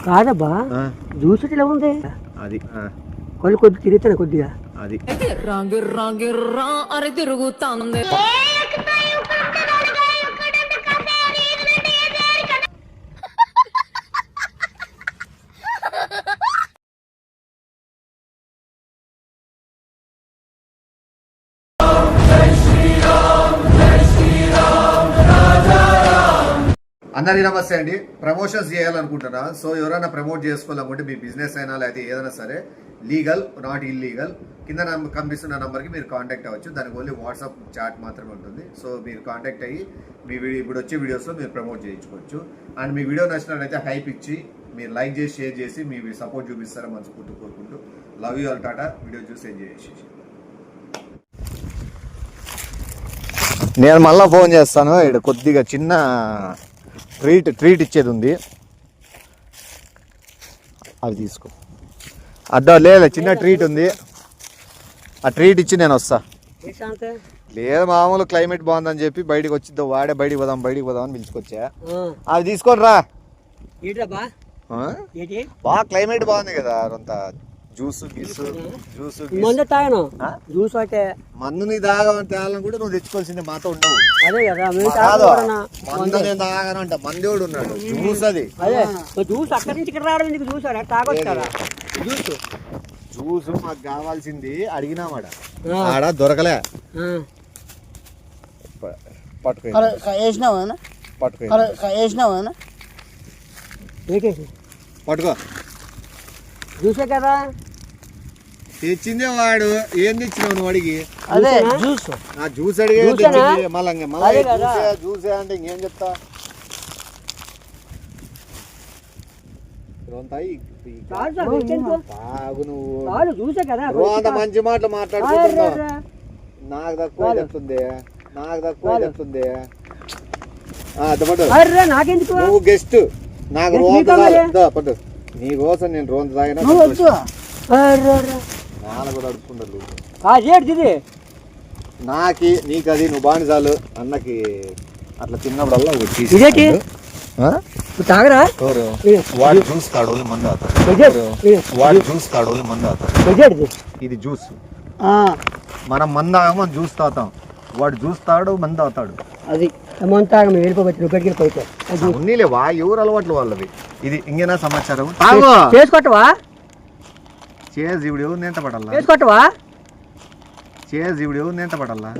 కాదబ్బా జ్యూస్ ఇలా ఉంది అది కొద్ది కొద్ది తిరుగుతాను కొద్దిగా అది అరే తిరుగుతాంది. అందరికీ నమస్తే అండి. ప్రమోషన్స్ చేయాలనుకుంటున్నా, సో ఎవరైనా ప్రమోట్ చేసుకోవాలనుకుంటే మీ బిజినెస్ అయినా లేకపోతే ఏదైనా సరే లీగల్ నాట్ ఇల్లీగల్ కింద కనిపిస్తున్న నెంబర్కి మీరు కాంటాక్ట్ అవ్వచ్చు. దానికి ఓన్లీ వాట్సాప్ చాట్ మాత్రమే ఉంటుంది. సో మీరు కాంటాక్ట్ అయ్యి మీ ఇప్పుడు వచ్చే వీడియోస్లో మీరు ప్రమోట్ చేయించుకోవచ్చు. అండ్ మీ వీడియో నచ్చినట్లయితే హైప్ ఇచ్చి మీరు లైక్ చేసి షేర్ చేసి మీ సపోర్ట్ చూపిస్తారని మనస్ఫూర్తిగా కోరుకుంటూ love you all. Tata. Video చూసి ఎంజాయ్ చేసేసి నేను మళ్ళీ ఫోన్ చేస్తాను. ఇక్కడ కొద్దిగా చిన్న ట్రీట్ ఇచ్చేది ఉంది, అది తీసుకో. అడ్డా లేదు, చిన్న ట్రీట్ ఉంది, ఆ ట్రీట్ ఇచ్చి నేను వస్తా. లేదు మామూలు క్లైమేట్ బాగుందని చెప్పి బయటకు వచ్చిద్దాం, వాడే బయటికి పోదాం అని పిలుచుకొచ్చా. అది తీసుకొని రా. బాగా క్లైమేట్ బాగుంది కదా, అంత జ్యూస్ మందు తాగను. జ్యూస్ అంటే మందుని తాగాలని కూడా నువ్వు తెచ్చుకోవాల్సిందే, మాతో ఉండవు. అదే కదా మందు నేను తాగానంట, మందేవుడు ఉన్నాడు. జ్యూస్ అది అదే జ్యూస్ అక్కడి నుంచి ఇక్కడ రావడం ఎందుకు? జ్యూస్ తాగొచ్చు జ్యూస్ మాకు కావాల్సింది అడిగినామాడ, ఆడ దొరకలే. పట్టుకో. జ్యూసే కదా తెచ్చిందే వాడు. ఏం తెచ్చినావు నువ్వు అడిగి? అదే జ్యూస్. జ్యూస్ అడిగే మళ్ళీ జ్యూసే అంటే ఇంకేం చెప్తా. అంత మంచి మాటలు మాట్లాడుకుంటున్నావు. నాకు తక్కువ చెప్తుంది. నువ్వు గెస్ట్, నాకు పట్టు. నీ కోసం నేను రోజు తాగినా నాలుగు అడుక్కుంటారు. నాకి నీకు అది నువ్వు బానిసాలు. అన్నకి అట్లా తిన్నప్పుడల్లా తాగరా. వాడు జ్యూస్ తాడు మందు అవుతాడు. ఇది జ్యూస్. మనం మందు ఆగమో జ్యూస్ తాగుతాం, వాడు జ్యూస్ తాడు మందు అవుతాడు. అది ఉన్నీలేవా ఎవరు అలవాట్లు వాళ్ళవి. ఇది ఇంకేనా సమాచారం. చేసుకోవటవా? చేసి ఎంత పడాలా? చేసుకోవటవా? చేసి ఎంత పడాలా?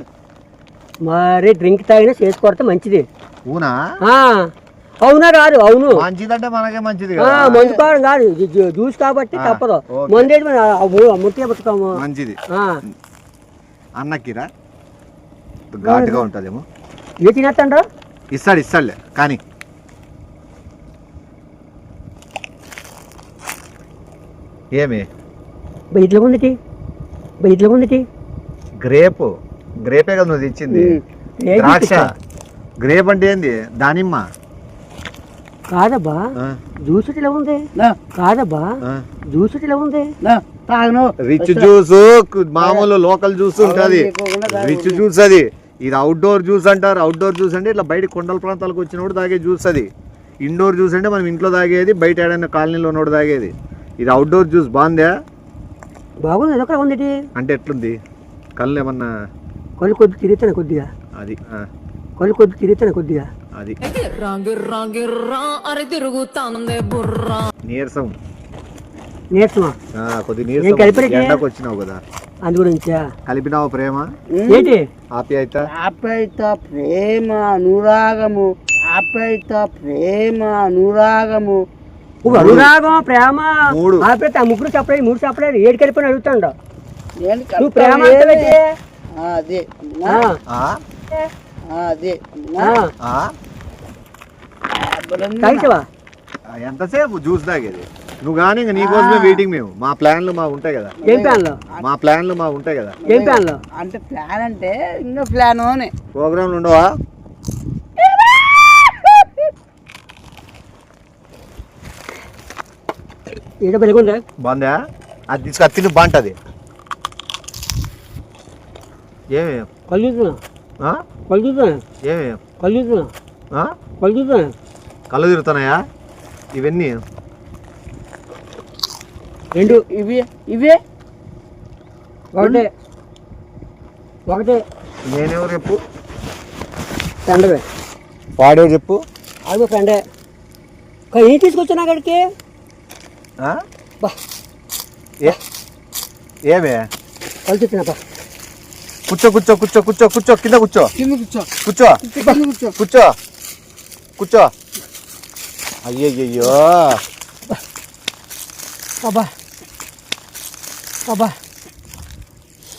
మరి డ్రింక్ తాగినా చేసుకోవడం మంచిది. అవునా? అవునా కాదు? అవును, మంచిదంటే మనకే మంచిది. మందు కావడం కాదు, జ్యూస్ కాబట్టి తప్పదు. మందు ముట్టే పుట్టుకోము మంచిది. అన్నకిరా ఘాటుగా ఉంటుందేమో. ఏ తినేస్తాడు? ఇస్తాడులే కానీ ఏమి ఇట్లా ఉంది. గ్రేపే కదా నువ్వు తెచ్చింది. ద్రాక్ష. గ్రేప్ అంటే ఏంది? దానిమ్మ కాదబ్బా. జ్యూస్ ఇలా ఉంది. కాదబ్బా జ్యూస్ ఇలా ఉంది. రిచ్ జ్యూస్ మామూలు లోకల్ జ్యూస్ ఉంటది, రిచ్ జ్యూస్ అది. ఇది అవుట్డోర్ జ్యూస్ అంటారు. అవుట్డోర్ జ్యూస్ అంటే ఇట్లా బయట కొండల ప్రాంతాలకు వచ్చినప్పుడు తాగే జ్యూస్ అది. ఇండోర్ జ్యూస్ అంటే మనం ఇంట్లో తాగేది, బయట ఏడైనా కాలనీలో ఉన్నోడు తాగేది. ఇది అవుట్డోర్ జ్యూస్. బాగుందా? బాగుంది. ఎక్కడ ఉంది అంటే ఎట్లుంది? కళ్ళు ఏమన్నా కొద్ది తిరుగుతాను కొద్దిగా. అది కొద్ది తిరుగుతాను కొద్దిగా. అది అరే తిరుగుతాంది బుర్రా. నీరసమా? కొద్ది నీరసం. ఎండకు వచ్చినావు కదా, అందు గురించి కలిపినావు. ప్రేమ ఏంటి? ఆప్యాయత ప్రేమ అనురాగము. అనురాగం ప్రేమ ఆప్యాయత ముగ్గురు చెప్పలేదు, మూడు చెప్పలేదు. ఏడు కలిపి అడుగుతాడు నువ్వు ప్రేమ. తాగిసావా? ఎంతసేపు జ్యూస్ తాగేది నువ్వు? కానీ నీ కోసమే వెయిటింగ్. మేము మా ప్లాన్లు ఉంటాయి కదా. ఏం ప్లాన్లు? ఏం ప్లాన్లు అంటే ప్లాన్ అంటే ఇంకా ప్లాన్ ప్రోగ్రాంలు ఉండవా? బాగుందా? అది తీసుకు తిని బాగుంటుంది. ఏమి కలుగుతున్నా ఏమి ఆ? పలుకుతున్నా కళ్ళు తిరుగుతున్నాయా ఇవన్నీ? రెండు ఇవే ఒకటే ఒకటే నేనెవరు చెప్పు, ఫ్రెండ్వే వాడేవరు చెప్పు. అది ఫ్రెండే. ఏం తీసుకొచ్చాను అక్కడికి? ఆ? బా ఏమే పలుకుతున్నా కూర్చో కూర్చో కూర్చో కూర్చో కూర్చో కింద కూర్చో కూర్చో కూర్చో కూర్చో. అయ్యయ్యో అబ్బా అబ్బా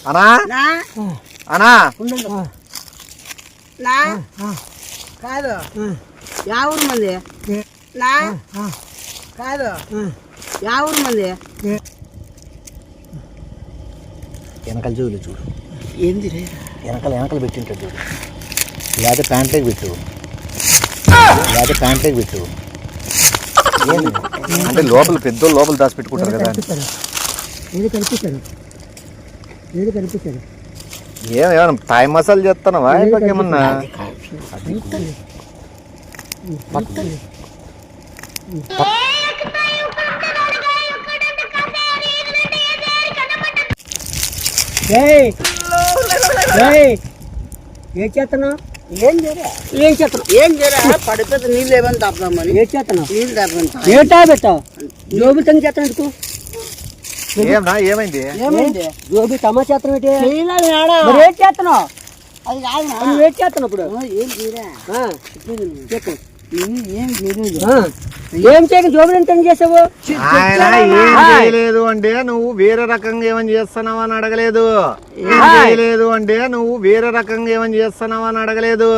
అనా అనా నా కాదు యా ఊరు మంది నా కాదు యా ఊరు మంది వెనకాల చూడు చూడు ఏంది రే వెనకాల పెట్టింటాడు చూడు. లేదా ప్యాంట్లోకి పెట్టు, లేదా ప్యాంట్లోకి పెట్టు. ఏంది అంటే లోపల పెద్దోళ్ళు లోపల దాచి పెట్టుకుంటారు కదా. ఏది కనిపిస్తాను ఏమైనా తాయి మసాలా చేస్తానవా ఏమన్నా? ఏం చేస్తున్నావు? ఏం చేయరా పడిపోతే నీళ్ళు ఏమని తాపుదామని ఏం చేస్తున్నావు? నీళ్ళు తాపని ఏం తాగెత్తావు? జోబులు తగ్గి చేస్తాను ఏమన్నా ఏమైంది? ఏమైంది జోబి తమా చేస్తాను ఏంటి? చేయలేదు ఆడ మరి ఏం చేస్తున్నావు? అది కాదు నువ్వు ఏం చేస్తున్నావు ఇప్పుడు? ఏం చేయరా చెప్పు. ఏం చేయలేదు ఏం చేయక జోబులు ఎంత చేసావు? ఆయన ఏం చేయలేదు అంటే నువ్వు వేరే రకంగా ఏమని చేస్తున్నావు అని అడగలేదు. ఏం చేయలేదు అంటే నువ్వు వేరే రకంగా ఏమని చేస్తున్నావు అని అడగలేదు.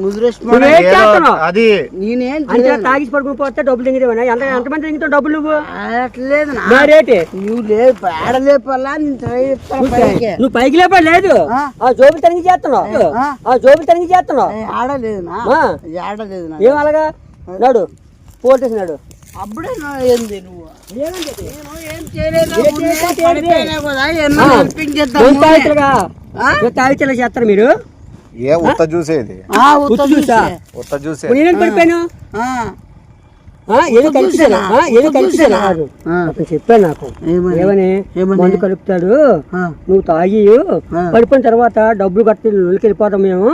నువ్వేం చేస్తున్నావు? అది నేనేం అంటే తాగిసి పడుకుని పోతే డబ్బులు తింగేవా? ఎంతమంది తింగుతావు డబ్బులు నువ్వు? అట్లేదు మరేటి నువ్వు లేదు ఆడలేపల్లా నువ్వు పైకి లేపా లేదు. ఆ జోబులు తనిఖీ చేస్తున్నావు. ఆ జోబులు తనిఖీ చేస్తున్నావు. ఆడలేదు ఆడలేదు ఏం అలాగా నాడు పోలీసు నాడు అప్పుడే ఏంది నువ్వు ఏం చేయలేదు తాగితేలా చేస్తారు మీరు? ఏ ఉత్త చూసేది చూసా ఉత్త చూసేది. నేనేం పడిపోయాను? ఏమి కలిపిస్తాను అతను చెప్పాడు నాకు. ఏమని మందు కలుపుతాడు, నువ్వు తాగి పడిపోయిన తర్వాత డబ్బులు కట్టి వెళ్ళిపోతాం మేము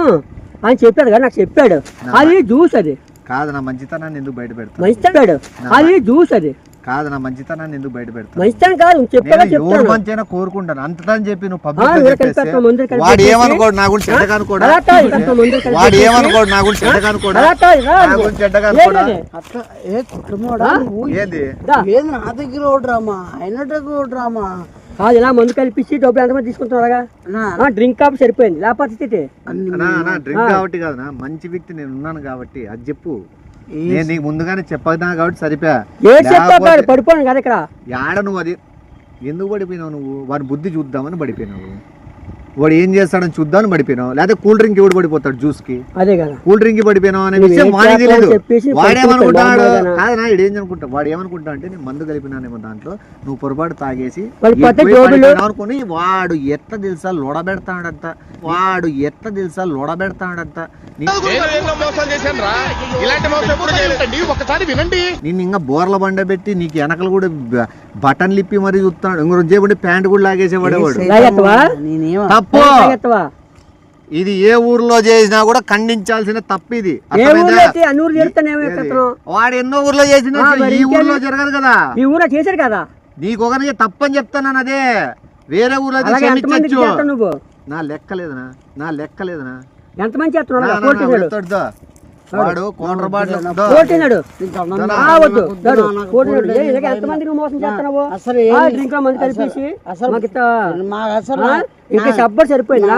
అని చెప్పాడు కదా. నాకు చెప్పాడు. అది జ్యూస్, అది కాదు నా మంచితనాన్ని ఎందుకు బయట పెడతాను? మంచితాడు. అది జ్యూస్, అది కాదు నా మంచితనాన్ని ఎందుకు బయట పెడతాను? మంచితాను కాదు చెప్పాడా చెప్తాను. మంచిగా కోరుకుంటాను అంతటని చెప్పి నువ్వు ఆ, పబ్లిక్ మీరు కలిపేస్తాం, ముందు కలిపేసి. వాడు ఏమనుకోడు నా గురించి చెడ్డగా అనుకోడా? అలా కాదు, కలిపేస్తాం, ముందు కలిపేసి. వాడు ఏమనుకోడు నా గురించి చెడ్డగా అనుకోడా? అలా కాదు, రా. నా గురించి చెడ్డగా అనుకోడా? ఏంది? అట్లా ఏ కుటుంబడా ఏంది రా. లేదు నా దగ్గర ఓడ్రామా అయినట్టుగా ఓడ్రామా కాదు, ఇలా మందు కల్పించి డబ్బులు ఎంతమంది తీసుకుంటున్నారా? డ్రింక్ కాపు సరిపోయింది, లేకపోతే స్థితి. నా డ్రింక్ కాబట్టి కాదు, నా మంచి వ్యక్తి నేను ఉన్నాను కాబట్టి అది చెప్పు. నేను నీకు ముందుగానే చెప్పదా కాబట్టి సరిపోయా. ఏ చెప్పాడు పడిపోయాను కదా ఇక్కడ. యాడ నువ్వు అది ఎందుకు పడిపోయినావు? నువ్వు వాడి బుద్ధి చూద్దామని పడిపోయినావు. వాడు ఏం చేస్తాడని చూద్దామని పడిపోయినావు. లేదా కూల్ డ్రింక్ ఎవడు పడిపోతాడు జ్యూస్ కి? అదే కదా కూల్ డ్రింక్ పడిపోయినావు అనే విషయం వాడికి తెలియదు. వాడేమనుకుంటాడు కాదు నా ఇడు ఏం అనుకుంటా, వాడు ఏమనుకుంటా అంటే నేను మందు కలిపినానేమో దాంట్లో, నువ్వు పొరపాటు తాగేసి అనుకుని వాడు ఎట్లా తెలుసా లొడబెడతాడంత, నిన్ను ఇంకా బోర్ల బండ పెట్టి నీకు వెనకలు కూడా బటన్లు ఇప్పి మరీ చూస్తాడు. ఇంకో చేయబడి ప్యాంట్ కూడా లాగేసేవాడేవాడు. తప్పు. ఇది ఏ ఊర్లో చేసినా కూడా ఖండించాల్సిన తప్పు. ఇది వాడు ఎన్నో ఊర్లో చేసినా ఈ ఊర్లో జరగదు కదా. ఈ ఊర్లో చేశారు కదా. నీకు ఒకరికి తప్పని చెప్తాను అదే. వేరే ఊర్లో నువ్వు నా లెక్కలేదనా ఎంతమంది చేస్తున్నాడు? వాడు కోటర్ బాటిల్ ఎంతమంది మోసం చేస్తున్నావు? డ్రింక్ లో మంది కలిపేసి ఇంకా సబ్బర్ సరిపోయింది.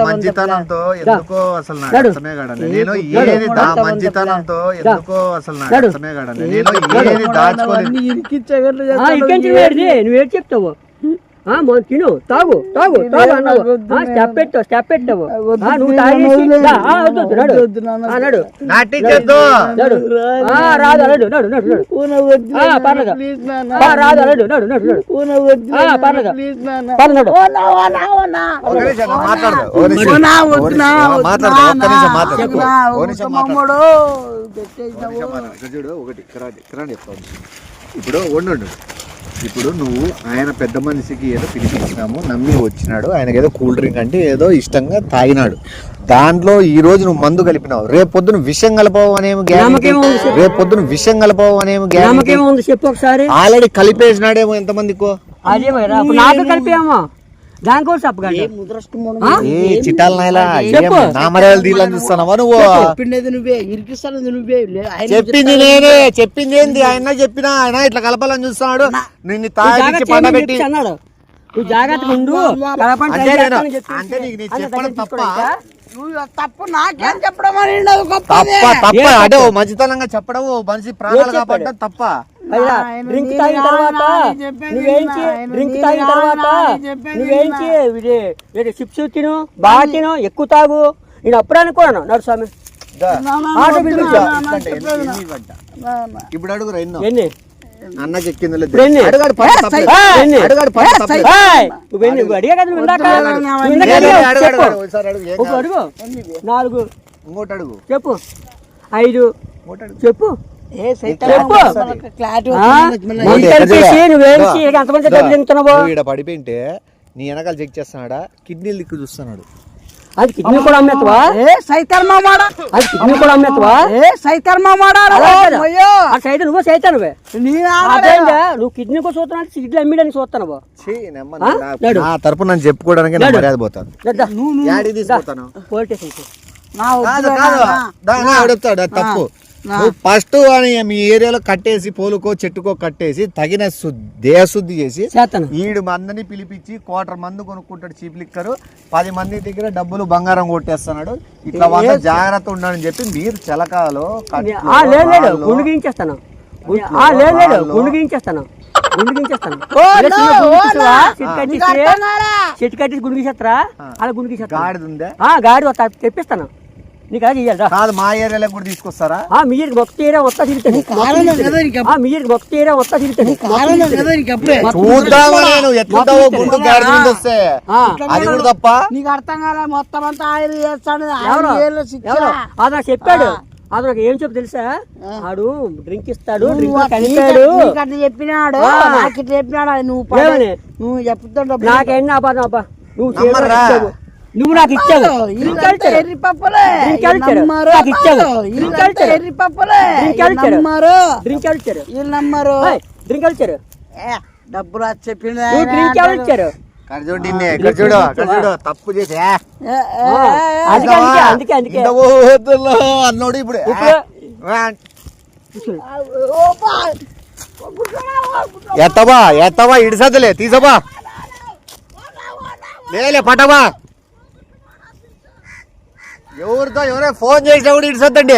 మంచితనంతో ఎందుకో అసలు నాకు అర్థమే కాదండి. నేను ఏది మంచితనంతో ఎందుకో అసలు నాకు అర్థమే కాదండి. నేను ఏది దాచుకోలేదు. నువ్వేం చెప్తావు? తిను తాగు తాగు తాగు అన్నావు. స్టెప్ పెట్టావు నువ్వు తాగేసి నడు రాదు అలడు నడు నడు నడు పర్లేదు రాదు అలడు నడు నడు నడు పర్లేదు పర్లేదు చూడు ఒకటి చెప్తాను. ఇప్పుడు వండు. ఇప్పుడు నువ్వు ఆయన పెద్ద మనిషికి ఏదో పిలిపించినాము, నమ్మి వచ్చినాడు, ఆయనకి ఏదో కూల్ డ్రింక్ అంటే ఏదో ఇష్టంగా తాగినాడు. దాంట్లో ఈ రోజు నువ్వు మందు కలిపినావు, రేపు పొద్దున విషయం కలపవు అనేమి గ్యారెంటీ, రేపు పొద్దున విషయం కలపవు అనేమి గ్యారెంటీ. చెప్పు ఒకసారి. ఆల్రెడీ కలిపేసినాడేమో ఎంతమందికో. అదే నాకు కలిపామో దానికోసం చెప్పగలే చిట్టాల నాయలా నామరేలు దీళ్ళని చూస్తున్నావా నువ్వు? చెప్పింది నేనే, చెప్పింది ఏంది ఆయన చెప్పినా, ఆయన ఇట్లా కలపాలని చూస్తున్నాడు. నిన్ను తాగి పండబెట్టి అన్నాడు. నువ్వు జాగ్రత్తగా ఉండు. అంటే నీకు నేను చెప్పడం తప్ప తప్పు నాకేం చెప్పడం తప్ప అంటే ఓ మంచితనంగా చెప్పడం, ఓ మనిషి ప్రాణాలు కాపాడడం తప్ప. డ్రింక్ తాగిన తర్వాత నువ్వేంచి చిప్స్ తిను, బాగా తిను, ఎక్కువ తాగు. నేను అప్పుడు అనుకోను నడు స్వామి. ఇప్పుడు అడుగురా ఎన్నో ఎన్ని అన్నకి ఎక్కిందో అడిగా కదా అడుగు 4 ఇంకోటి అడుగు చెప్పు 5 చెప్పు పడిపోయింటే నీ వెనకాల చెక్ చేస్తున్నాడా, కిడ్నీలు దిక్కు చూస్తున్నాడు. అది కిడ్నీ కూడా అమ్మేత్తవా? అది కిడ్నీ కూడా అమ్మేత్తవా? నువ్వు సైతానువే. నువ్వు కిడ్నీ కూడా చూస్తున్నా, కిడ్నీ అమ్మడానికి చూస్తాను. నా తరపు నన్ను చెప్పుకోవడానికి మర్యాద పోతాను. తీసుకుపోతాను పోలీస్ స్టేషన్ తప్పు. నువ్వు ఫస్ట్ అని మీ ఏరియాలో కట్టేసి పోలుకో చెట్టుకో కట్టేసి తగిన దేహశుద్ధి చేసి ఈడు మందిని పిలిపించి 1/4 మంది కొనుక్కుంటాడు చీప్ లిక్కర్, 10 మంది దగ్గర డబ్బులు బంగారం కొట్టేస్తున్నాడు. ఇట్లా వాళ్ళ జాగ్రత్త ఉండాలని చెప్పి మీరు చిలకాలో గుండుగించేస్తాను చెట్టు కట్టేసి గుండుగీసేస్తారా? అలా గుండుగీసేస్తా. గాడి తెప్పిస్తాను నీకు. అది కాదు మా ఏరియాలో కూడా తీసుకొస్తారా? మీరు ఒక్క ఏరియా వస్తా తిరుగుతాను. మీరు ఒక్క ఏరియా వస్తా తిరుగుతాను. అది కూడా తప్ప నీకు అర్థం కాలే. మొత్తం అంతా ఆయన చేస్తాడు. అది నాకు చెప్పాడు. అది నాకు ఏం చెప్పు తెలుసా? ఆడు డ్రింక్ ఇస్తాడు, చెప్పినాడు, నాకు ఇట్లా చెప్పినాడు. నువ్వు చెప్తాడు నాకేంటి అబ్బా అబ్బా నువ్వు నాకు ఇచ్చావు. డబ్బులు చెప్పిన తప్పు చేసి అందుకే అన్నోడు ఇప్పుడు ఎత్తవా ఇడిసదులే తీసబా లేలే పటవా. ఎవరితో ఎవరో ఫోన్ చేసినా కూడా ఇడిసొద్దండి.